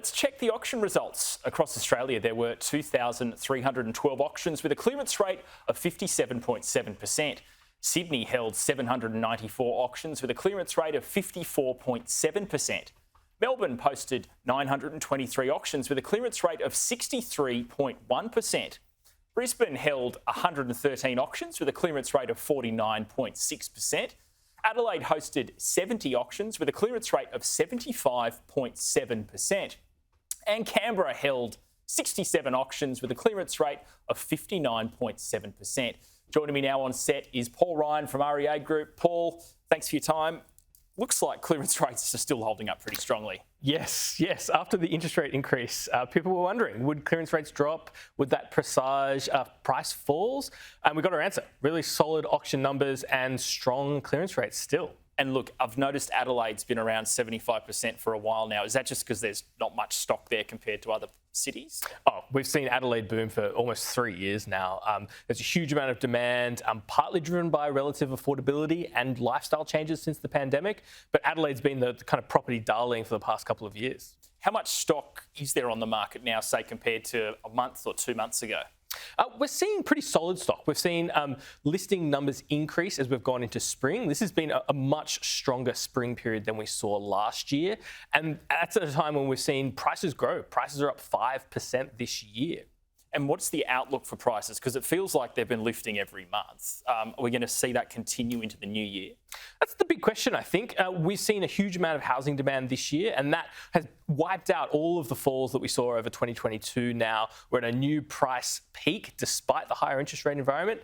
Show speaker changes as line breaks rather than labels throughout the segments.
Let's check the auction results. Across Australia, there were 2,312 auctions with a clearance rate of 57.7%. Sydney held 794 auctions with a clearance rate of 54.7%. Melbourne posted 923 auctions with a clearance rate of 63.1%. Brisbane held 113 auctions with a clearance rate of 49.6%. Adelaide hosted 70 auctions with a clearance rate of 75.7%. And Canberra held 67 auctions with a clearance rate of 59.7%. Joining me now on set is Paul Ryan from REA Group. Paul, thanks for your time. Looks like clearance rates are still holding up pretty strongly.
Yes. After the interest rate increase, people were wondering, would clearance rates drop? Would that presage price falls? And we got our answer. Really solid auction numbers and strong clearance rates still.
And look, I've noticed Adelaide's been around 75% for a while now. Is that just because there's not much stock there compared to other cities?
Oh, we've seen Adelaide boom for almost 3 years now. There's a huge amount of demand, partly driven by relative affordability and lifestyle changes since the pandemic. But Adelaide's been the kind of property darling for the past couple of years.
How much stock is there on the market now, say, compared to a month or 2 months ago?
We're seeing pretty solid stock. We've seen listing numbers increase as we've gone into spring. This has been a much stronger spring period than we saw last year. And that's at a time when we've seen prices grow. Prices are up 5% this year.
And what's the outlook for prices? Because it feels like they've been lifting every month. Are we going to see that continue into the new year?
That's the big question, I think. We've seen a huge amount of housing demand this year, and that has wiped out all of the falls that we saw over 2022 now. We're at a new price peak despite the higher interest rate environment.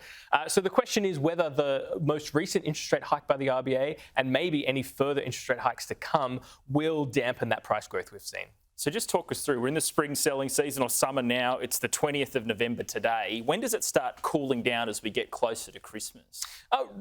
So the question is whether the most recent interest rate hike by the RBA and maybe any further interest rate hikes to come will dampen that price growth we've seen.
So just talk us through. We're in the spring selling season or summer now. It's the 20th of November today. When does it start cooling down as we get closer to Christmas?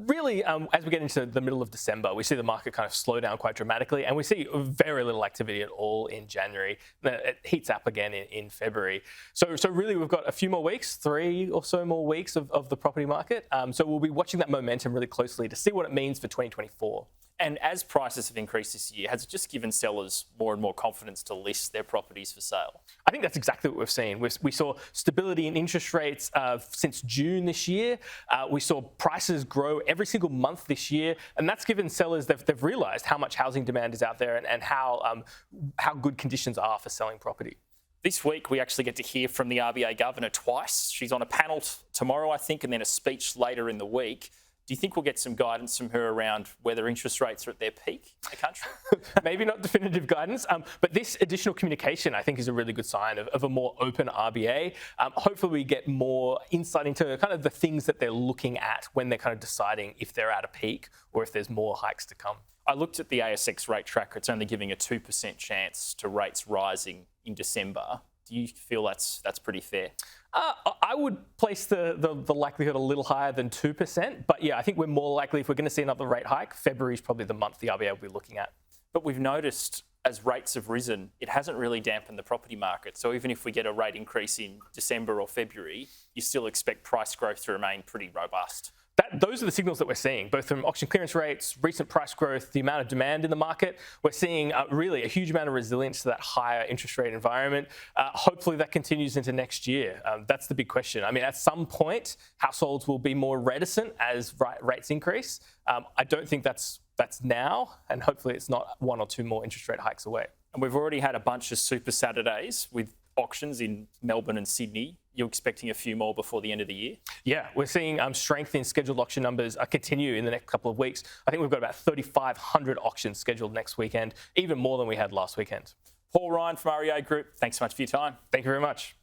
Really, as we get into the middle of December, we see the market kind of slow down quite dramatically, and we see very little activity at all in January. It heats up again in February. So really, we've got a few more weeks, 3 or so more weeks of the property market. So we'll be watching that momentum really closely to see what it means for 2024.
And as prices have increased this year, has it just given sellers more and more confidence to list their properties for sale?
I think that's exactly what we've seen. We saw stability in interest rates since June this year. We saw prices grow every single month this year, and that's given sellers, they've realised how much housing demand is out there and how good conditions are for selling property.
This week, we actually get to hear from the RBA governor twice. She's on a panel tomorrow, I think, and then a speech later in the week. Do you think we'll get some guidance from her around whether interest rates are at their peak in the country?
Maybe not definitive guidance, but this additional communication, I think, is a really good sign of a more open RBA. Hopefully, we get more insight into kind of the things that they're looking at when they're kind of deciding if they're at a peak or if there's more hikes to come.
I looked at the ASX rate tracker. It's only giving a 2% chance to rates rising in December. Do you feel that's pretty fair?
I would place the likelihood a little higher than 2%. But yeah, I think we're more likely, if we're going to see another rate hike, February is probably the month the RBA will be looking at.
But we've noticed as rates have risen, it hasn't really dampened the property market. So even if we get a rate increase in December or February, you still expect price growth to remain pretty robust.
Those are the signals that we're seeing, both from auction clearance rates, recent price growth, the amount of demand in the market. We're seeing really a huge amount of resilience to that higher interest rate environment. Hopefully that continues into next year. That's the big question. I mean, at some point, households will be more reticent as rates increase. I don't think that's now, and hopefully it's not 1 or 2 more interest rate hikes away.
And we've already had a bunch of Super Saturdays with auctions in Melbourne and Sydney. You're expecting a few more before the end of the year?
Yeah, we're seeing strength in scheduled auction numbers continue in the next couple of weeks. I think we've got about 3,500 auctions scheduled next weekend, even more than we had last weekend.
Paul Ryan from REA Group, thanks so much for your time.
Thank you very much.